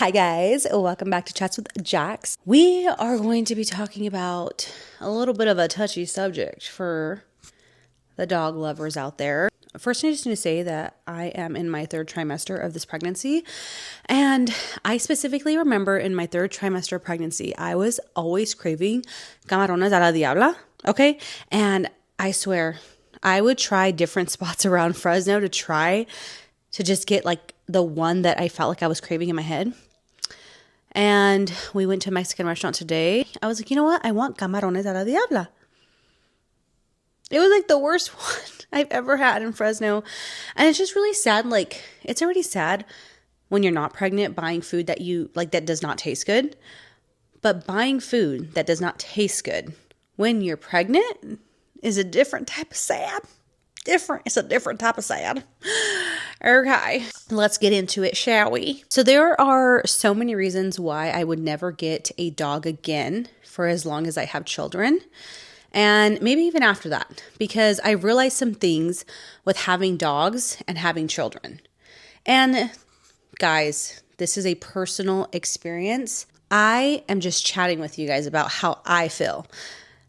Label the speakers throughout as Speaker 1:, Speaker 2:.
Speaker 1: Hi guys, welcome back to Chats with Jax. We are going to be talking about a little bit of a touchy subject for the dog lovers out there. First, I just need to say that I am in my third trimester of this pregnancy. And I specifically remember in my third trimester of pregnancy, I was always craving camarones a la diabla, okay? And I swear, I would try different spots around Fresno to try to just get like the one that I felt like I was craving in my head. And we went to a Mexican restaurant today. I was like, you know what? I want camarones a la diabla. It was like the worst one I've ever had in Fresno. And it's just really sad. Like, it's already sad when you're not pregnant buying food that you like that does not taste good. But buying food that does not taste good when you're pregnant is a different type of sad. It's a different type of sad. Okay, let's get into it, shall we? So there are so many reasons why I would never get a dog again for as long as I have children. And maybe even after that, because I realized some things with having dogs and having children. And guys, this is a personal experience. I am just chatting with you guys about how I feel.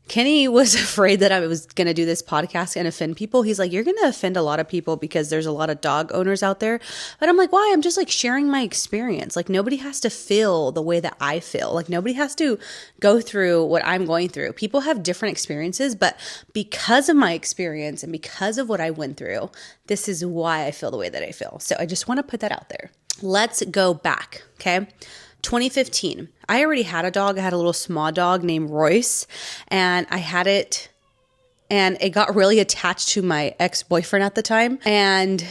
Speaker 1: Kenny was afraid that I was going to do this podcast and offend people. He's like, you're going to offend a lot of people because there's a lot of dog owners out there. But I'm like, why? I'm just like sharing my experience. Like nobody has to feel the way that I feel. Like nobody has to go through what I'm going through. People have different experiences, but because of my experience and because of what I went through, this is why I feel the way that I feel. So I just want to put that out there. Let's go back. Okay. 2015. I already had a dog. I had a little small dog named Royce, and I had it, and it got really attached to my ex-boyfriend at the time. And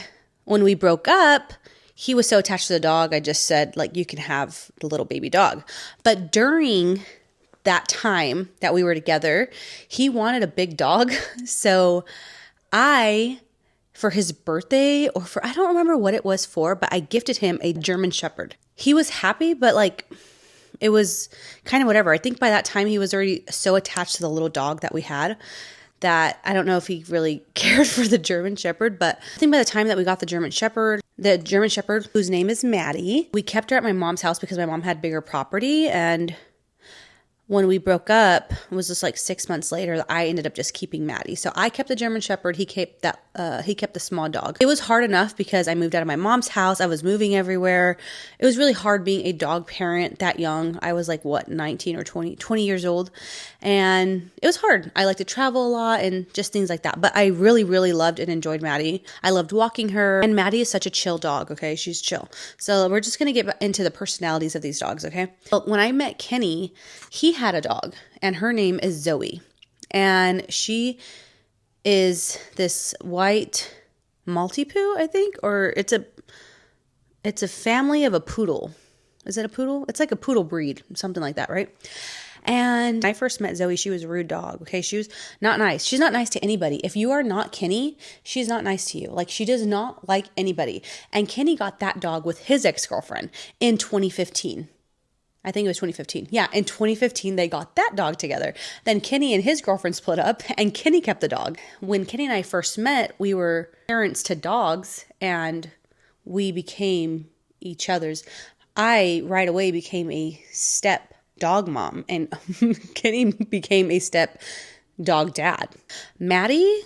Speaker 1: when we broke up, he was so attached to the dog, I just said, like, you can have the little baby dog. But during that time that we were together, he wanted a big dog. So for his birthday I don't remember what it was for, but I gifted him a German Shepherd. He was happy, but like it was kind of whatever. I think by that time he was already so attached to the little dog that we had that I don't know if he really cared for the German Shepherd, but I think by the time that we got the German Shepherd, whose name is Maddie, we kept her at my mom's house because my mom had bigger property. And when we broke up, it was just like 6 months later, I ended up just keeping Maddie. So I kept the German Shepherd. He kept the small dog. It was hard enough because I moved out of my mom's house. I was moving everywhere. It was really hard being a dog parent that young. I was like, 19 or 20 years old. And it was hard. I like to travel a lot and just things like that. But I really, really loved and enjoyed Maddie. I loved walking her. And Maddie is such a chill dog, okay? She's chill. So we're just going to get into the personalities of these dogs, okay? Well, when I met Kenny, he had a dog, and her name is Zoe. And she is this white Maltipoo, I think, or it's a family of a poodle. Is it a poodle? It's like a poodle breed, something like that, right? And when I first met Zoe, she was a rude dog, okay? She was not nice. She's not nice to anybody. If you are not Kenny, she's not nice to you. Like, she does not like anybody. And Kenny got that dog with his ex-girlfriend in 2015. I think it was 2015. Yeah, in 2015, they got that dog together. Then Kenny and his girlfriend split up, and Kenny kept the dog. When Kenny and I first met, we were parents to dogs, and we became each other's. I right away became a step dog mom, and Kenny became a step dog dad. Maddie,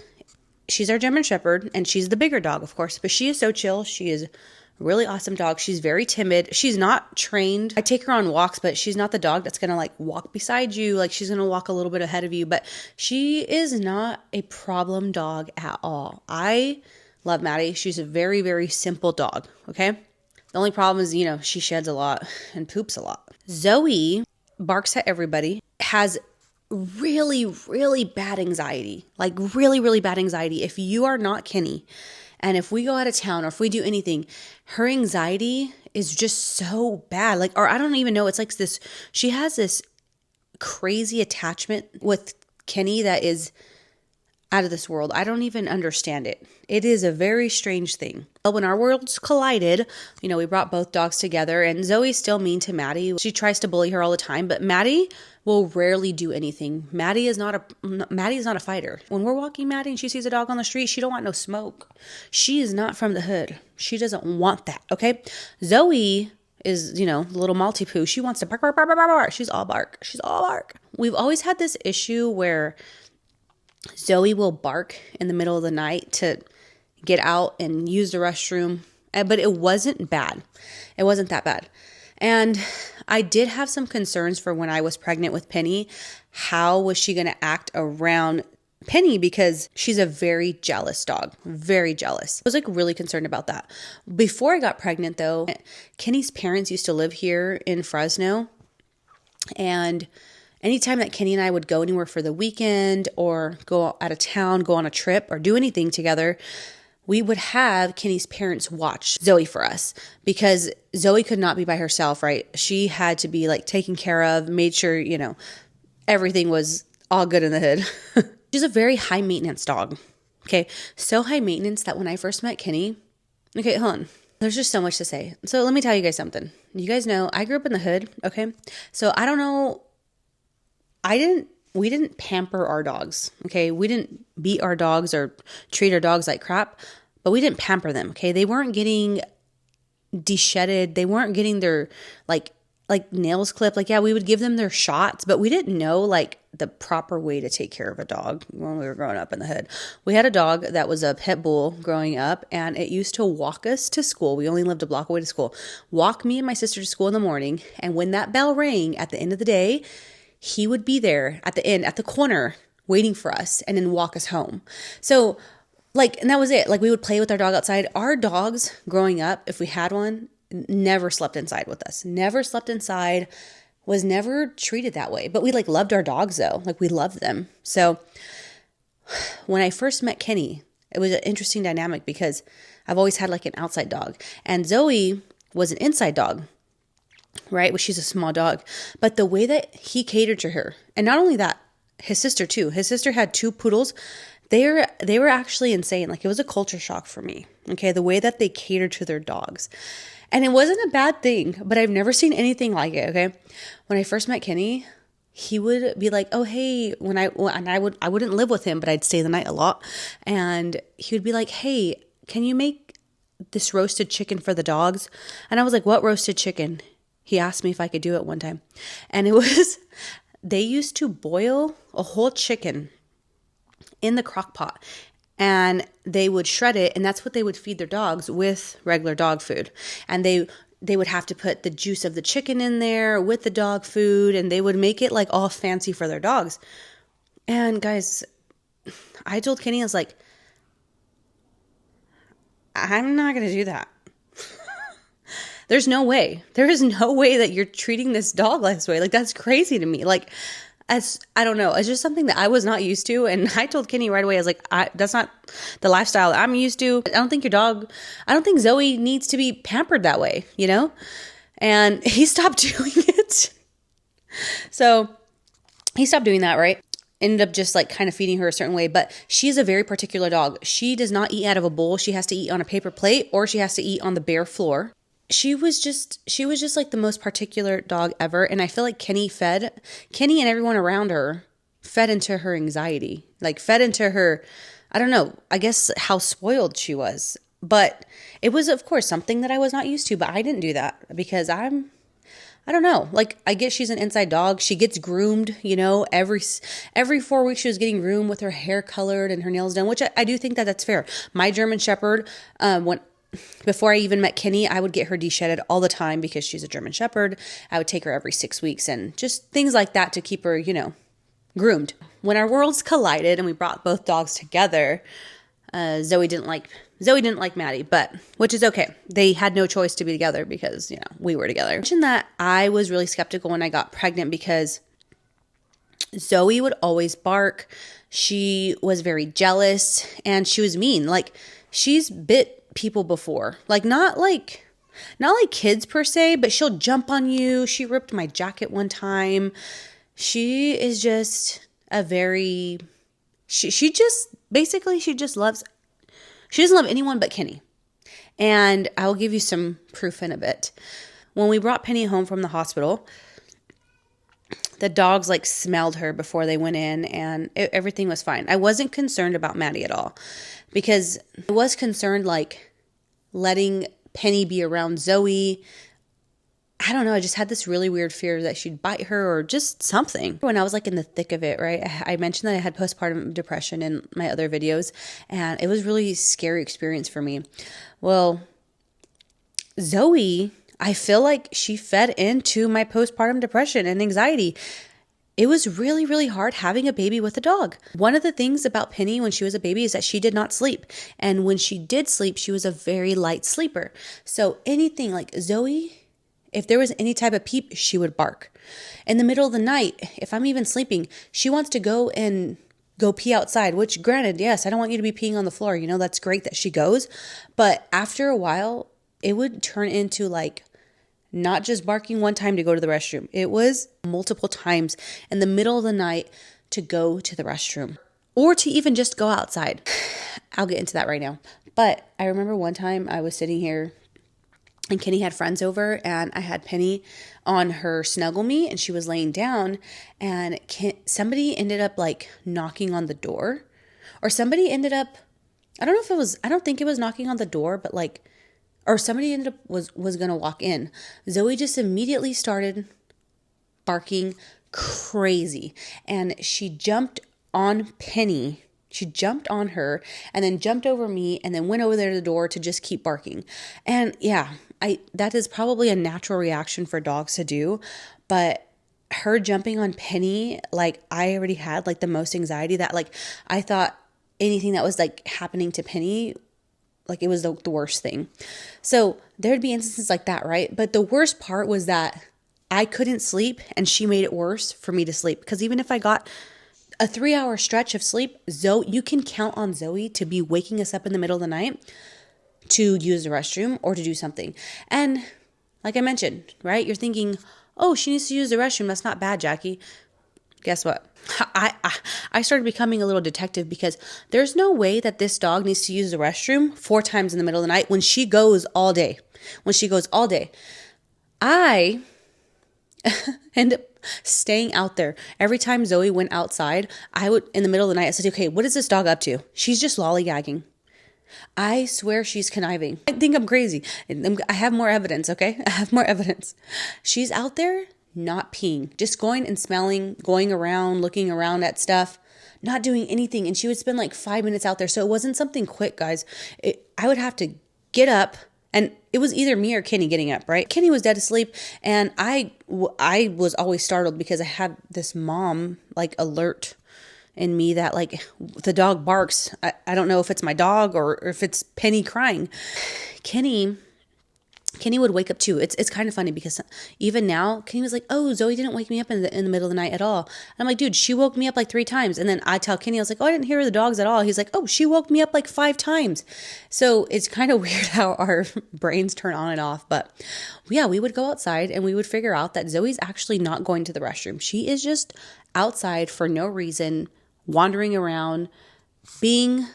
Speaker 1: she's our German Shepherd, and she's the bigger dog, of course, but she is so chill. She is really awesome dog. She's very timid. She's not trained. I take her on walks, but she's not the dog that's going to like walk beside you. Like she's going to walk a little bit ahead of you, but she is not a problem dog at all. I love Maddie. She's a very, very simple dog. Okay. The only problem is, she sheds a lot and poops a lot. Zoe barks at everybody, has really, really bad anxiety, like really, really bad anxiety. If you are not Kenny, and if we go out of town or if we do anything, her anxiety is just so bad. Like, or I don't even know. It's like she has this crazy attachment with Kenny that is out of this world. I don't even understand it. It is a very strange thing. Well, when our worlds collided, we brought both dogs together, and Zoe's still mean to Maddie. She tries to bully her all the time, but Maddie will rarely do anything. Maddie is not a fighter. When we're walking Maddie and she sees a dog on the street, she don't want no smoke. She is not from the hood. She doesn't want that, okay? Zoe is, you know, the little Maltipoo. She wants to bark, bark, bark, bark, bark, bark. She's all bark. She's all bark. We've always had this issue where Zoe will bark in the middle of the night to get out and use the restroom, but it wasn't bad. It wasn't that bad. And I did have some concerns for when I was pregnant with Penny. How was she going to act around Penny? Because she's a very jealous dog, very jealous. I was like really concerned about that. Before I got pregnant though, Kenny's parents used to live here in Fresno. And anytime that Kenny and I would go anywhere for the weekend or go out of town, go on a trip or do anything together, we would have Kenny's parents watch Zoe for us because Zoe could not be by herself, right? She had to be like taken care of, made sure, you know, everything was all good in the hood. She's a very high maintenance dog. Okay. So high maintenance that when I first met Kenny, okay, hold on. There's just so much to say. So let me tell you guys something. You guys know I grew up in the hood. Okay. So I don't know. We didn't pamper our dogs. Okay. We didn't beat our dogs or treat our dogs like crap, but we didn't pamper them. Okay. They weren't getting de-shedded. They weren't getting their like nails clipped. Like, yeah, we would give them their shots, but we didn't know like the proper way to take care of a dog when we were growing up in the hood. We had a dog that was a pit bull growing up, and it used to walk us to school. We only lived a block away to school. Walk me and my sister to school in the morning, and when that bell rang at the end of the day, he would be there at the end, at the corner, waiting for us and then walk us home. So like, and that was it. Like we would play with our dog outside. Our dogs growing up, if we had one, never slept inside with us, never slept inside, was never treated that way. But we like loved our dogs though. Like we loved them. So when I first met Kenny, it was an interesting dynamic because I've always had like an outside dog and Zoe was an inside dog. Right? Well, she's a small dog, but the way that he catered to her, and not only that, his sister too. His sister had 2 poodles. They were actually insane. Like it was a culture shock for me. Okay, the way that they catered to their dogs, and it wasn't a bad thing. But I've never seen anything like it. Okay, when I first met Kenny, he would be like, "Oh hey," I wouldn't live with him, but I'd stay the night a lot, and he would be like, "Hey, can you make this roasted chicken for the dogs?" And I was like, "What roasted chicken?" He asked me if I could do it one time. And it was, they used to boil a whole chicken in the crock pot and they would shred it. And that's what they would feed their dogs with regular dog food. And they would have to put the juice of the chicken in there with the dog food. And they would make it like all fancy for their dogs. And guys, I told Kenny, I was like, I'm not going to do that. There's no way. There is no way that you're treating this dog this way. Like, that's crazy to me. Like, I don't know. It's just something that I was not used to. And I told Kenny right away, I was like, that's not the lifestyle that I'm used to. I don't think Zoe needs to be pampered that way, you know? And he stopped doing it. So he stopped doing that, right? Ended up just like kind of feeding her a certain way. But she's a very particular dog. She does not eat out of a bowl. She has to eat on a paper plate or she has to eat on the bare floor. She was just like the most particular dog ever. And I feel like Kenny and everyone around her fed into her anxiety, like fed into her, I don't know, I guess how spoiled she was. But it was, of course, something that I was not used to, but I didn't do that because I don't know. Like, I guess she's an inside dog. She gets groomed, you know, every 4 weeks she was getting groomed with her hair colored and her nails done, which I do think that that's fair. My German Shepherd, before I even met Kenny, I would get her de-shedded all the time because she's a German Shepherd. I would take her every 6 weeks and just things like that to keep her, you know, groomed. When our worlds collided and we brought both dogs together, Zoe didn't like Maddie, but which is okay. They had no choice to be together because, you know, we were together. I mentioned that I was really skeptical when I got pregnant because Zoe would always bark. She was very jealous and she was mean. Like, she's bit people before, like not like kids per se, but she'll jump on you. She ripped my jacket one time. She is just a very, she doesn't love anyone but Kenny. And I will give you some proof in a bit. When we brought Penny home from the hospital, the dogs like smelled her before they went in and everything was fine. I wasn't concerned about Maddie at all because I was concerned like letting Penny be around Zoe I don't know, I just had this really weird fear that she'd bite her or just something. When I was like in the thick of it, right? I mentioned that I had postpartum depression in my other videos, and it was really scary experience for me. Well, Zoe, I feel like she fed into my postpartum depression and anxiety. It was really, really hard having a baby with a dog. One of the things about Penny when she was a baby is that she did not sleep. And when she did sleep, she was a very light sleeper. So anything like Zoe, if there was any type of peep, she would bark. In the middle of the night, if I'm even sleeping, she wants to go pee outside, which granted, yes, I don't want you to be peeing on the floor. You know, that's great that she goes. But after a while, it would turn into like not just barking one time to go to the restroom. It was multiple times in the middle of the night to go to the restroom or to even just go outside. I'll get into that right now. But I remember one time I was sitting here and Kenny had friends over and I had Penny on her Snuggle Me and she was laying down and somebody ended up like knocking on the door, or somebody ended up, I don't think it was knocking on the door, but like, or somebody ended up was going to walk in. Zoe just immediately started barking crazy. And she jumped on Penny. She jumped on her and then jumped over me and then went over there to the door to just keep barking. And yeah, that is probably a natural reaction for dogs to do. But her jumping on Penny, like I already had like the most anxiety that like I thought anything that was like happening to Penny, like it was the worst thing. So there'd be instances like that, right? But the worst part was that I couldn't sleep and she made it worse for me to sleep. Because even if I got a 3-hour stretch of sleep, you can count on Zoe to be waking us up in the middle of the night to use the restroom or to do something. And like I mentioned, right? You're thinking, oh, she needs to use the restroom. That's not bad, Jackie. Guess what? I started becoming a little detective because there's no way that this dog needs to use the restroom 4 times in the middle of the night when she goes all day. I end up staying out there. Every time Zoe went outside, I would, in the middle of the night, I said, okay, what is this dog up to? She's just lollygagging. I swear she's conniving. I think I'm crazy. I have more evidence, okay? I have more evidence. She's out there not peeing, just going and smelling, going around, looking around at stuff, not doing anything. And she would spend like 5 minutes out there. So it wasn't something quick, guys. I would have to get up, and it was either me or Kenny getting up, right? Kenny was dead asleep, and I was always startled because I had this mom like alert in me that like the dog barks. I don't know if it's my dog or if it's Penny crying. Kenny would wake up too. It's kind of funny because even now, Kenny was like, oh, Zoe didn't wake me up in the middle of the night at all. And I'm like, dude, she woke me up like 3 times. And then I tell Kenny, I was like, oh, I didn't hear the dogs at all. He's like, oh, she woke me up like 5 times. So it's kind of weird how our brains turn on and off. But yeah, we would go outside and we would figure out that Zoe's actually not going to the restroom. She is just outside for no reason, wandering around, being,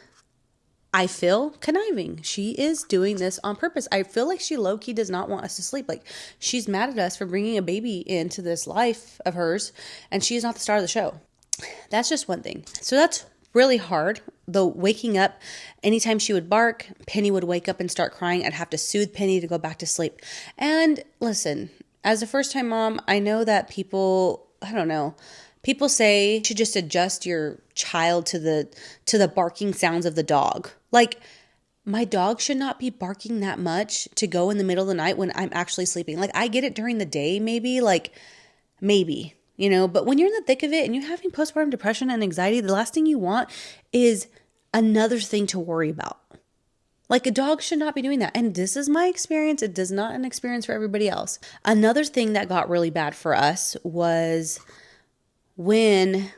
Speaker 1: I feel, conniving. She is doing this on purpose. I feel like she low-key does not want us to sleep. Like, she's mad at us for bringing a baby into this life of hers, and she is not the star of the show. That's just one thing. So that's really hard. Though waking up, anytime she would bark, Penny would wake up and start crying. I'd have to soothe Penny to go back to sleep. And listen, as a first-time mom, I know that people say you should just adjust your child to the barking sounds of the dog. Like, my dog should not be barking that much to go in the middle of the night when I'm actually sleeping. Like, I get it during the day, maybe, but when you're in the thick of it and you're having postpartum depression and anxiety, the last thing you want is another thing to worry about. Like, a dog should not be doing that. And this is my experience. It is not an experience for everybody else. Another thing that got really bad for us was when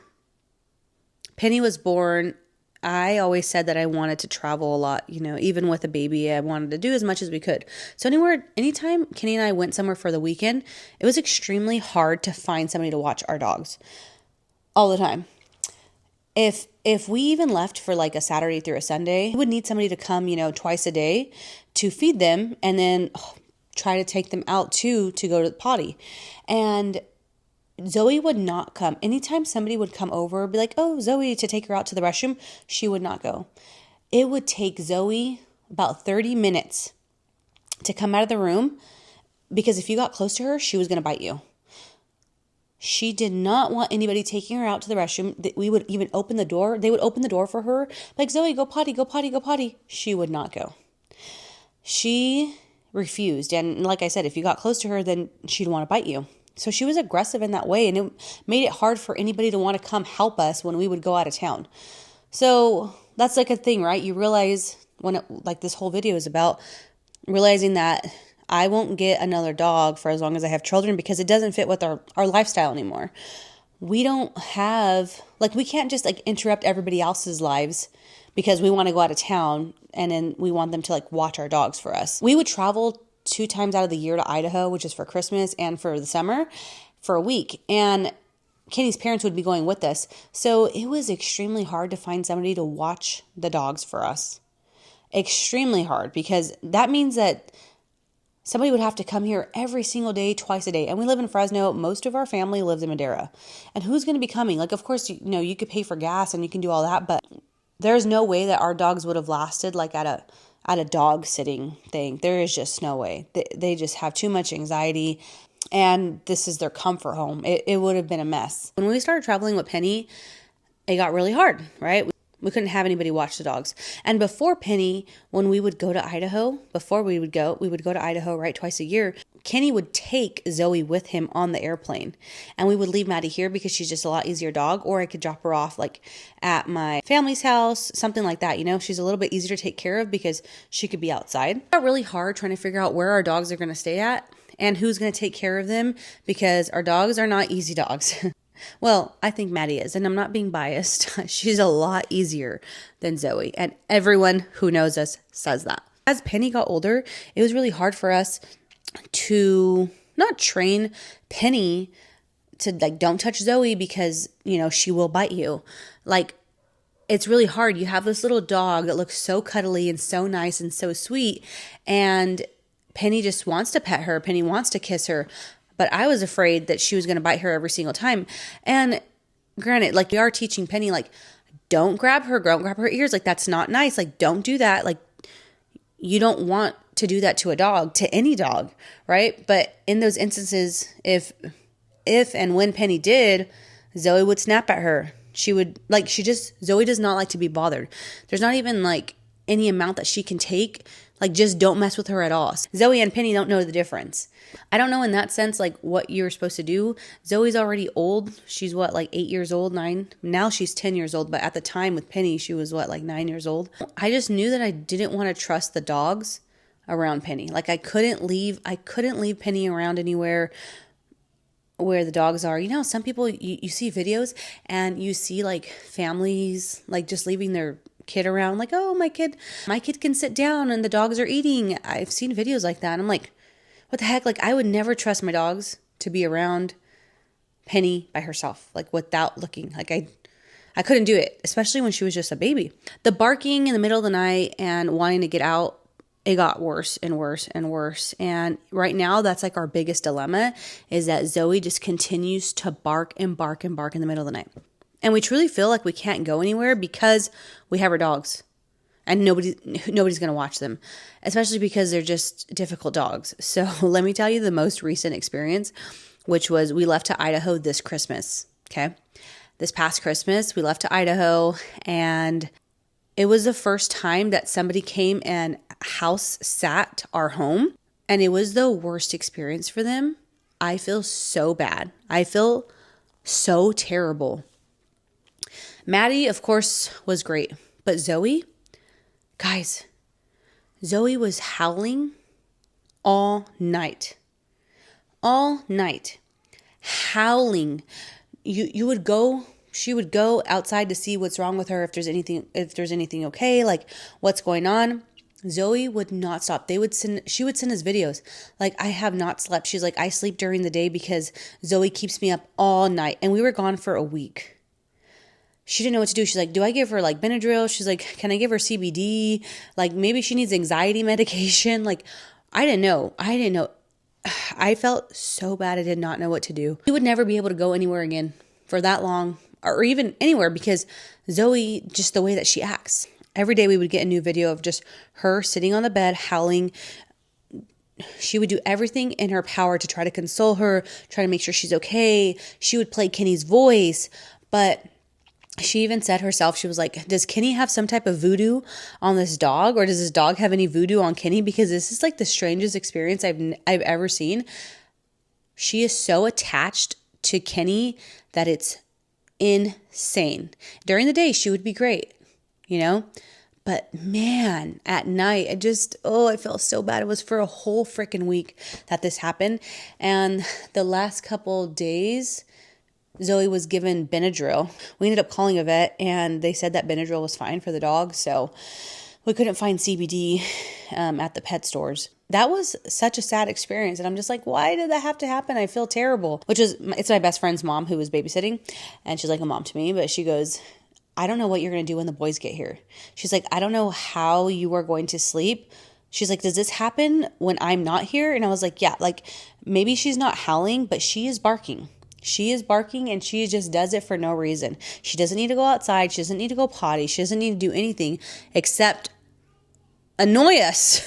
Speaker 1: Penny was born. I always said that I wanted to travel a lot, even with a baby, I wanted to do as much as we could. So anytime Kenny and I went somewhere for the weekend, it was extremely hard to find somebody to watch our dogs all the time. If we even left for like a Saturday through a Sunday, we would need somebody to come, twice a day to feed them and then try to take them out too to go to the potty. And Zoe would not come. Anytime somebody would come over, be like, oh, Zoe, to take her out to the restroom, she would not go. It would take Zoe about 30 minutes to come out of the room because if you got close to her, she was going to bite you. She did not want anybody taking her out to the restroom. We would even open the door. They would open the door for her. Like, Zoe, go potty, go potty, go potty. She would not go. She refused. And like I said, if you got close to her, then she'd want to bite you. So she was aggressive in that way. And it made it hard for anybody to want to come help us when we would go out of town. So that's like a thing, right? You realize like this whole video is about realizing that I won't get another dog for as long as I have children because it doesn't fit with our lifestyle anymore. We don't have, like, we can't just like interrupt everybody else's lives because we want to go out of town and then we want them to like watch our dogs for us. We would travel 2 times out of the year to Idaho, which is for Christmas and for the summer, for a week. And Kenny's parents would be going with us. So it was extremely hard to find somebody to watch the dogs for us. Extremely hard, because that means that somebody would have to come here every single day, twice a day. And we live in Fresno. Most of our family lives in Madera. And who's going to be coming? Like, of course, you could pay for gas and you can do all that, but there's no way that our dogs would have lasted like at a dog sitting thing. There is just no way. They just have too much anxiety, and this is their comfort home. It would have been a mess. When we started traveling with Penny, it got really hard, right? We couldn't have anybody watch the dogs. And before Penny, when we would go to Idaho, we would go to Idaho, right, twice a year. Kenny would take Zoe with him on the airplane. And we would leave Maddie here because she's just a lot easier dog. Or I could drop her off like at my family's house, something like that. She's a little bit easier to take care of because she could be outside. It got really hard trying to figure out where our dogs are going to stay at and who's going to take care of them, because our dogs are not easy dogs. Well, I think Maddie is, and I'm not being biased. She's a lot easier than Zoe, and everyone who knows us says that. As Penny got older, it was really hard for us to not train Penny to like, don't touch Zoe because, she will bite you. Like, it's really hard. You have this little dog that looks so cuddly and so nice and so sweet, and Penny just wants to pet her. Penny wants to kiss her. But I was afraid that she was going to bite her every single time. And granted, like, we are teaching Penny, like, don't grab her ears. Like, that's not nice. Like, don't do that. Like, you don't want to do that to a dog, to any dog, right? But in those instances, if and when Penny did, Zoe would snap at her. Zoe does not like to be bothered. There's not even like any amount that she can take. Like, just don't mess with her at all. Zoe and Penny don't know the difference. I don't know in that sense, like, what you're supposed to do. Zoe's already old. She's like 8 years old, 9. Now she's 10 years old. But at the time with Penny, she was like 9 years old. I just knew that I didn't want to trust the dogs around Penny. Like, I couldn't leave Penny around anywhere where the dogs are. Some people, you see videos and you see like families like just leaving their kid around, like, oh, my kid can sit down and the dogs are eating. I've seen videos like that. And I'm like, what the heck? Like, I would never trust my dogs to be around Penny by herself, like, without looking. Like, I couldn't do it, especially when she was just a baby. The barking in the middle of the night and wanting to get out, it got worse and worse and worse. And right now, that's like our biggest dilemma, is that Zoe just continues to bark and bark and bark in the middle of the night. And we truly feel like we can't go anywhere because we have our dogs. And nobody's going to watch them, especially because they're just difficult dogs. So let me tell you the most recent experience, which was we left to Idaho this Christmas, okay? This past Christmas, we left to Idaho, and it was the first time that somebody came and house sat our home, and it was the worst experience for them. I feel so bad. I feel so terrible. Maddie, of course, was great, but Zoe... Guys, Zoe was howling all night. All night. Howling. She would go outside to see what's wrong with her, if there's anything okay, like what's going on. Zoe would not stop. She would send us videos. Like, I have not slept. She's like, I sleep during the day because Zoe keeps me up all night. And we were gone for a week. She didn't know what to do. She's like, do I give her like Benadryl? She's like, can I give her CBD? Like, maybe she needs anxiety medication. Like, I didn't know. I felt so bad. I did not know what to do. We would never be able to go anywhere again for that long, or even anywhere, because Zoe, just the way that she acts. Every day we would get a new video of just her sitting on the bed howling, she would do everything in her power to try to console her, try to make sure she's okay. She would play Kenny's voice, but she even said herself, she was like, does Kenny have some type of voodoo on this dog, or does this dog have any voodoo on Kenny? Because this is like the strangest experience I've ever seen. She is so attached to Kenny that it's insane. During the day, she would be great, you know? But man, at night, I felt so bad. It was for a whole freaking week that this happened. And the last couple days, Zoe was given Benadryl. We ended up calling a vet, and they said that Benadryl was fine for the dog. So we couldn't find CBD at the pet stores. That was such a sad experience. And I'm just like, why did that have to happen? I feel terrible. It's my best friend's mom who was babysitting. And she's like a mom to me, but she goes, I don't know what you're going to do when the boys get here. She's like, I don't know how you are going to sleep. She's like, does this happen when I'm not here? And I was like, yeah, like maybe she's not howling, but she is barking. She is barking, and she just does it for no reason. She doesn't need to go outside. She doesn't need to go potty. She doesn't need to do anything except annoy us.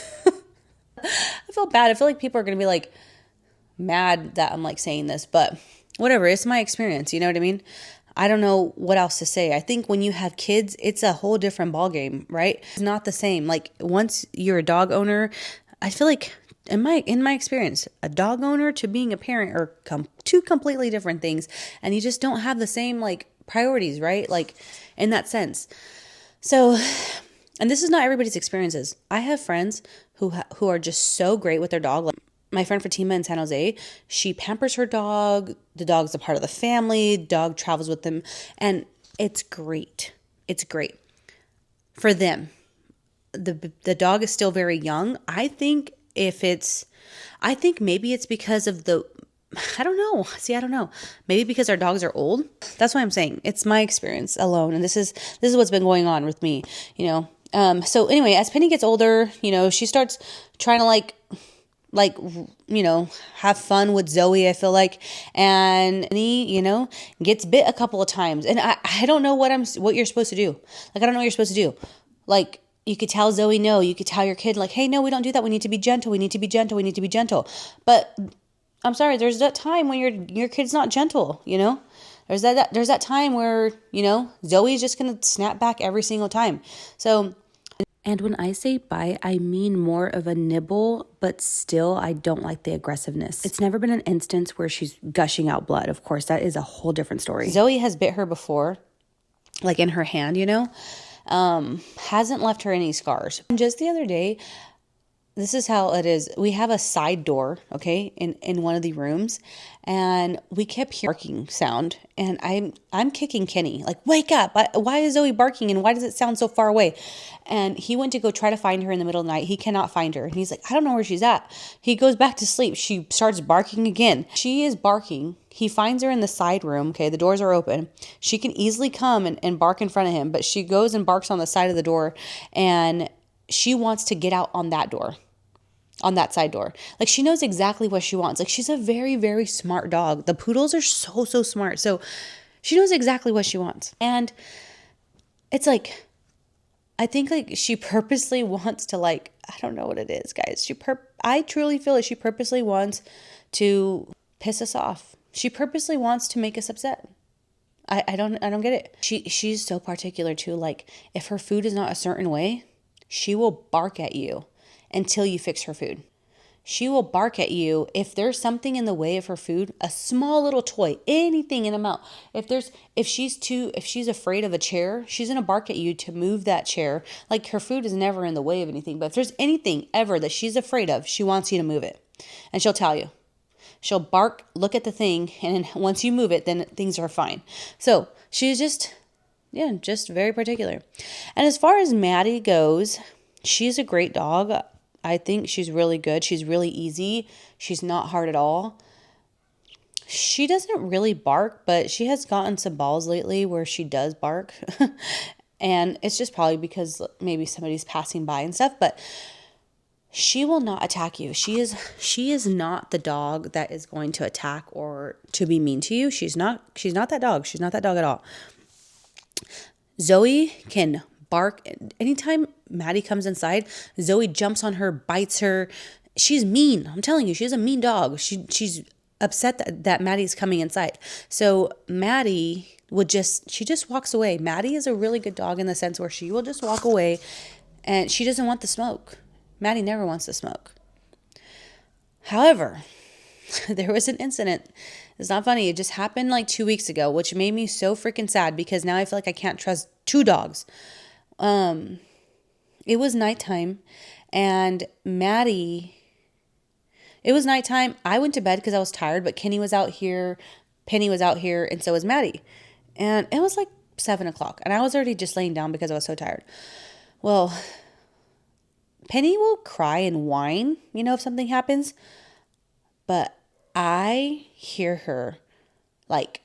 Speaker 1: I feel bad. I feel like people are going to be like mad that I'm like saying this, but whatever. It's my experience. You know what I mean? I don't know what else to say. I think when you have kids, it's a whole different ballgame, right? It's not the same. Like once you're a dog owner, I feel like in my experience, a dog owner to being a parent are two completely different things, and you just don't have the same like priorities, right? Like in that sense. So, and this is not everybody's experiences. I have friends who are just so great with their dog. Like my friend Fatima in San Jose, she pampers her dog. The dog's a part of the family. Dog travels with them, and it's great. It's great for them. The dog is still very young. I think maybe it's because of I don't know. See, I don't know. Maybe because our dogs are old. That's why I'm saying it's my experience alone, and this is what's been going on with me. You know. So anyway, as Penny gets older, you know, she starts trying to like, you know, have fun with Zoe, I feel like. And he, you know, gets bit a couple of times. And I don't know what you're supposed to do. Like, I don't know what you're supposed to do. Like, you could tell Zoe no. You could tell your kid, like, hey, no, we don't do that. We need to be gentle. We need to be gentle. We need to be gentle. But I'm sorry, there's that time when your kid's not gentle, you know? There's that time where, you know, Zoe's just going to snap back every single time. So, and when I say bite, I mean more of a nibble, but still I don't like the aggressiveness. It's never been an instance where she's gushing out blood. Of course, that is a whole different story. Zoe has bit her before, like in her hand, you know, hasn't left her any scars. And just the other day, this is how it is. We have a side door, okay, in one of the rooms, and we kept hearing barking sound, and I'm kicking Kenny, like, wake up. Why is Zoe barking, and why does it sound so far away? And he went to go try to find her in the middle of the night. He cannot find her. And he's like, I don't know where she's at. He goes back to sleep. She starts barking again. She is barking. He finds her in the side room. Okay, the doors are open. She can easily come and bark in front of him, but she goes and barks on the side of the door, and she wants to get out on that door. On that side door. Like, she knows exactly what she wants. Like, she's a very, very smart dog. The poodles are so smart. So she knows exactly what she wants. And it's like, I think like she purposely wants to, like, I don't know what it is, guys. I truly feel like she purposely wants to piss us off. She purposely wants to make us upset. I don't get it. She's so particular too. Like, if her food is not a certain way, she will bark at you until you fix her food. She will bark at you if there's something in the way of her food, a small little toy, anything in a mouth. If she's afraid of a chair, she's going to bark at you to move that chair. Like, her food is never in the way of anything, but if there's anything ever that she's afraid of, she wants you to move it. And she'll tell you. She'll bark, look at the thing, and once you move it, then things are fine. So she's just very particular. And as far as Maddie goes, she's a great dog. I think she's really good. She's really easy. She's not hard at all. She doesn't really bark, but she has gotten some balls lately where she does bark. And it's just probably because maybe somebody's passing by and stuff, but she will not attack you. She is not the dog that is going to attack or to be mean to you. She's not that dog. She's not that dog at all. Zoe can bark anytime Maddie comes inside. Zoe jumps on her, bites her, she's mean. I'm telling you, she's a mean dog. She's upset that Maddie's coming inside. So Maddie she just walks away. Maddie is a really good dog in the sense where she will just walk away and she doesn't want the smoke. Maddie never wants the smoke. However, there was an incident. It's not funny. It just happened like 2 weeks ago, which made me so freaking sad because now I feel like I can't trust two dogs. It was nighttime and it was nighttime. I went to bed because I was tired, but Kenny was out here, Penny was out here, and so was Maddie. And it was like 7 o'clock and I was already just laying down because I was so tired. Well, Penny will cry and whine, if something happens. But I hear her like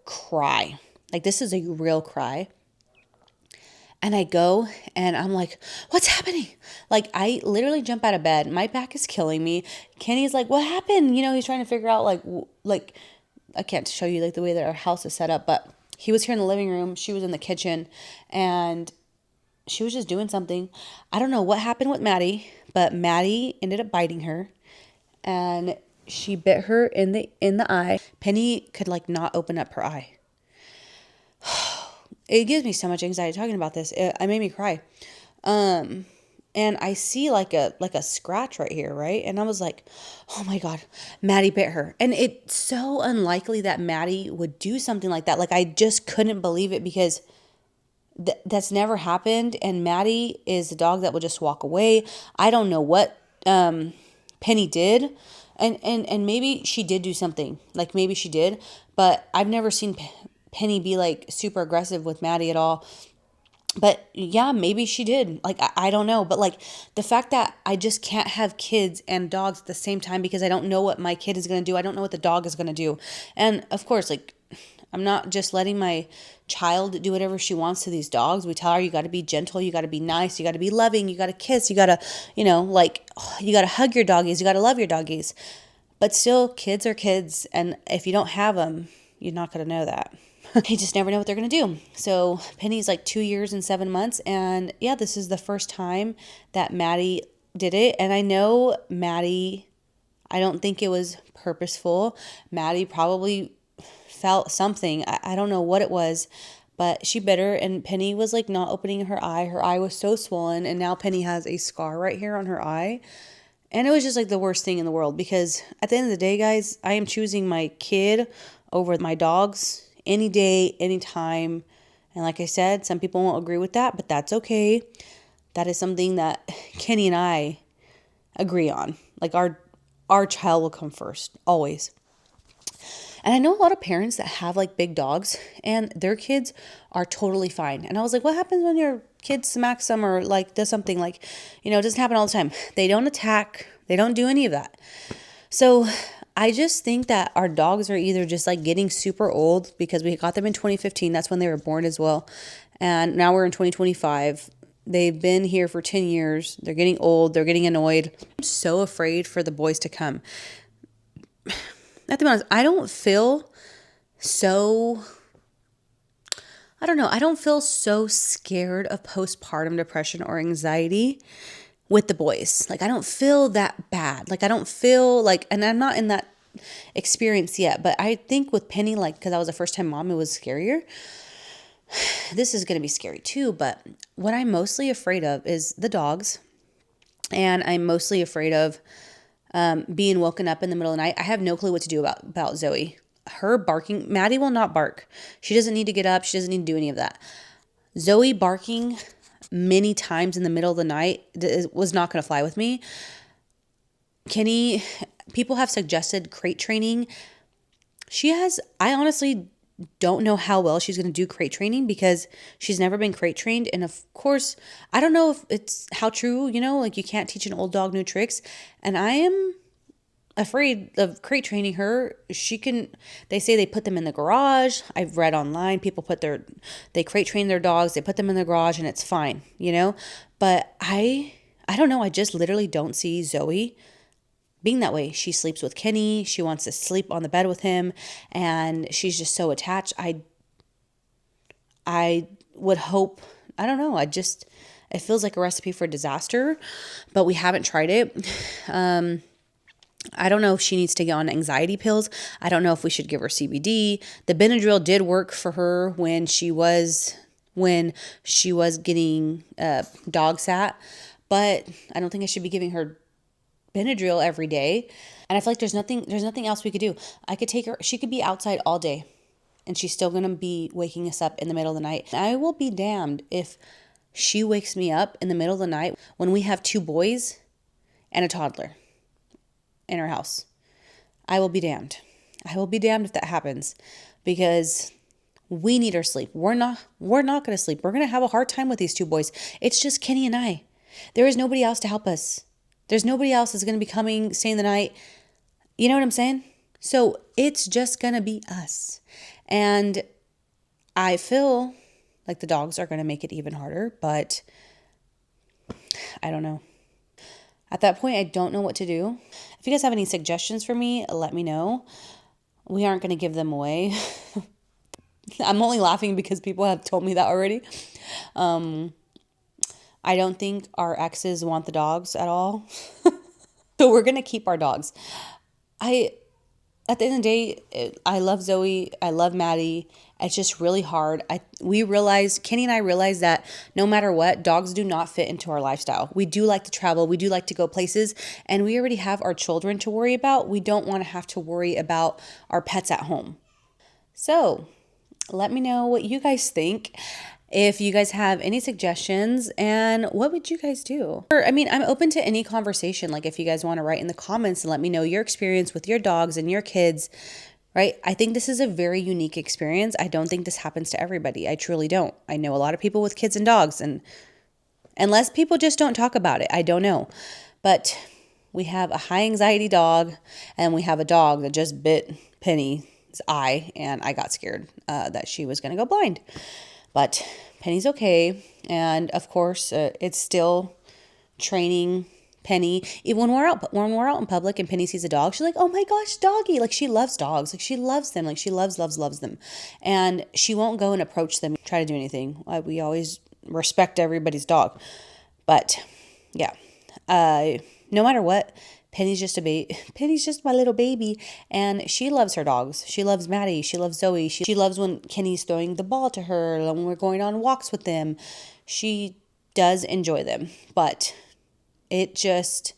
Speaker 1: cry. Like this is a real cry. And I go and I'm like, what's happening? Like I literally jump out of bed. My back is killing me. Kenny's like, what happened? He's trying to figure out like I can't show you like the way that our house is set up, but he was here in the living room. She was in the kitchen and she was just doing something. I don't know what happened with Maddie, but Maddie ended up biting her and she bit her in the eye. Penny could like not open up her eye. It gives me so much anxiety talking about this. It made me cry. And I see like a scratch right here, right? And I was like, oh my God, Maddie bit her. And it's so unlikely that Maddie would do something like that. Like I just couldn't believe it because that's never happened. And Maddie is a dog that will just walk away. I don't know what Penny did. And maybe she did do something. Like maybe she did. But I've never seen Penny be like super aggressive with Maddie at all. But yeah, maybe she did. Like, I don't know. But like the fact that I just can't have kids and dogs at the same time because I don't know what my kid is going to do. I don't know what the dog is going to do. And of course, like I'm not just letting my child do whatever she wants to these dogs. We tell her you got to be gentle, you got to be nice, you got to be loving, you got to kiss, you got to, you got to hug your doggies, you got to love your doggies. But still, kids are kids. And if you don't have them, you're not going to know that. You just never know what they're going to do. So Penny's like 2 years and 7 months. And yeah, this is the first time that Maddie did it. And I know Maddie, I don't think it was purposeful. Maddie probably felt something. I don't know what it was, but she bit her and Penny was like not opening her eye. Her eye was so swollen. And now Penny has a scar right here on her eye. And it was just like the worst thing in the world because at the end of the day, guys, I am choosing my kid over my dogs any day, anytime. And like I said, some people won't agree with that, but that's okay. That is something that Kenny and I agree on. Like our child will come first, always. And I know a lot of parents that have like big dogs and their kids are totally fine. And I was like, what happens when your kid smacks them or like does something like, it doesn't happen all the time. They don't attack. They don't do any of that. So I just think that our dogs are either just like getting super old because we got them in 2015. That's when they were born as well. And now we're in 2025. They've been here for 10 years. They're getting old. They're getting annoyed. I'm so afraid for the boys to come. To be honest, I don't feel so scared of postpartum depression or anxiety with the boys. Like, I don't feel that bad. Like, I don't feel like, and I'm not in that experience yet, but I think with Penny, like, because I was a first-time mom, it was scarier. This is going to be scary too, but what I'm mostly afraid of is the dogs, and I'm mostly afraid of being woken up in the middle of the night. I have no clue what to do about Zoe. Her barking, Maddie will not bark. She doesn't need to get up. She doesn't need to do any of that. Zoe barking many times in the middle of the night was not going to fly with me. Kenny, people have suggested crate training. I honestly don't know how well she's going to do crate training because she's never been crate trained. And of course, I don't know if it's how true, like you can't teach an old dog new tricks. And I am afraid of crate training her. They say they put them in the garage. I've read online, people they crate train their dogs, they put them in the garage and it's fine, But I don't know. I just literally don't see Zoe being that way. She sleeps with Kenny. She wants to sleep on the bed with him. And she's just so attached. I would hope, I don't know. It feels like a recipe for disaster, but we haven't tried it. I don't know if she needs to get on anxiety pills. I don't know if we should give her CBD. The Benadryl did work for her when she was getting dog sat, but I don't think I should be giving her Benadryl every day. And I feel like there's nothing else we could do. I could take her, she could be outside all day and she's still going to be waking us up in the middle of the night. I will be damned if she wakes me up in the middle of the night when we have 2 boys and a toddler in our house. I will be damned. I will be damned if that happens, because we need our sleep. We're not going to sleep. We're going to have a hard time with these 2 boys. It's just Kenny and I. There is nobody else to help us. There's nobody else that's going to be coming, staying the night. You know what I'm saying? So it's just going to be us. And I feel like the dogs are going to make it even harder, but I don't know. At that point, I don't know what to do. If you guys have any suggestions for me, let me know. We aren't going to give them away. I'm only laughing because people have told me that already. I don't think our exes want the dogs at all. So we're going to keep our dogs. At the end of the day, I love Zoe. I love Maddie. It's just really hard. Kenny and I realized that no matter what, dogs do not fit into our lifestyle. We do like to travel. We do like to go places, and we already have our children to worry about. We don't want to have to worry about our pets at home. So let me know what you guys think. If you guys have any suggestions, and what would you guys do? I'm open to any conversation. Like if you guys want to write in the comments and let me know your experience with your dogs and your kids, right? I think this is a very unique experience. I don't think this happens to everybody. I truly don't. I know a lot of people with kids and dogs, and unless people just don't talk about it, I don't know. But we have a high anxiety dog, and we have a dog that just bit Penny's eye, and I got scared that she was going to go blind. But Penny's okay. And of course, it's still training Penny. Even when we're out in public and Penny sees a dog, she's like, "Oh my gosh, doggy!" Like she loves dogs. Like she loves them. Like she loves them. And she won't go and approach them, try to do anything. We always respect everybody's dog. But yeah, no matter what, Penny's just my little baby, and she loves her dogs. She loves Maddie. She loves Zoe. She loves when Kenny's throwing the ball to her, when we're going on walks with them. She does enjoy them, but it just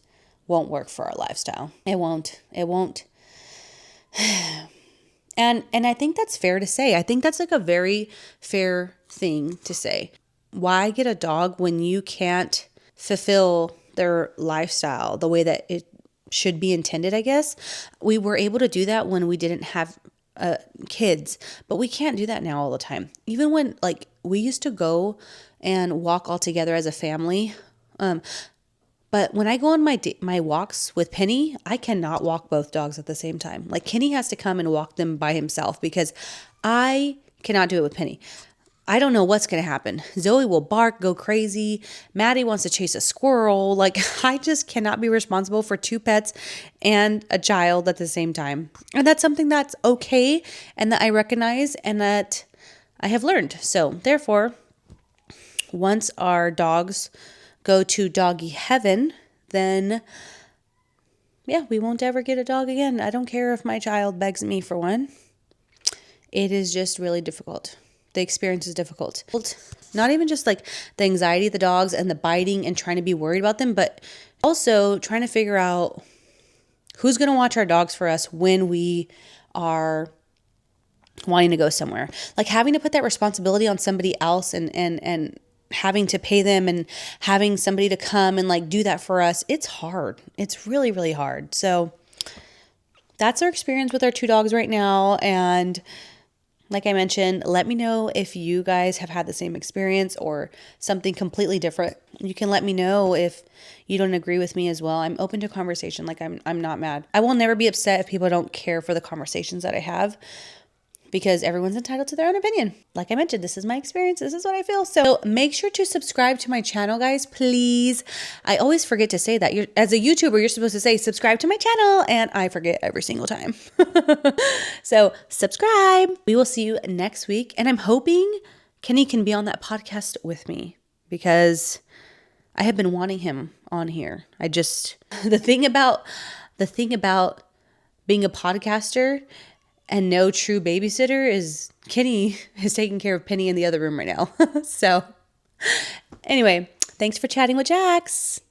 Speaker 1: won't work for our lifestyle. It won't. And I think that's fair to say. I think that's like a very fair thing to say. Why get a dog when you can't fulfill their lifestyle the way that it should be intended, I guess? We were able to do that when we didn't have kids, but we can't do that now all the time. Even when we used to go and walk all together as a family. But when I go on my walks with Penny, I cannot walk both dogs at the same time. Like Kenny has to come and walk them by himself because I cannot do it with Penny. I don't know what's going to happen. Zoe will bark, go crazy. Maddie wants to chase a squirrel. Like, I just cannot be responsible for 2 pets and a child at the same time. And that's something that's okay and that I recognize and that I have learned. So, therefore, once our dogs go to doggy heaven, then, yeah, we won't ever get a dog again. I don't care if my child begs me for one. It is just really difficult. The experience is difficult. Not even just like the anxiety of the dogs and the biting and trying to be worried about them, but also trying to figure out who's going to watch our dogs for us when we are wanting to go somewhere. Like having to put that responsibility on somebody else and having to pay them and having somebody to come and like do that for us. It's hard. It's really, really hard. So that's our experience with our 2 dogs right now. And like I mentioned, let me know if you guys have had the same experience or something completely different. You can let me know if you don't agree with me as well. I'm open to conversation. Like I'm not mad. I will never be upset if people don't care for the conversations that I have, because everyone's entitled to their own opinion. Like I mentioned, this is my experience. This is what I feel. So make sure to subscribe to my channel, guys, please. I always forget to say that. As a YouTuber, you're supposed to say subscribe to my channel, and I forget every single time. So subscribe. We will see you next week, and I'm hoping Kenny can be on that podcast with me. because I have been wanting him on here. The thing about being a podcaster and no true babysitter is Kenny is taking care of Penny in the other room right now. So anyway, thanks for chatting with Jax.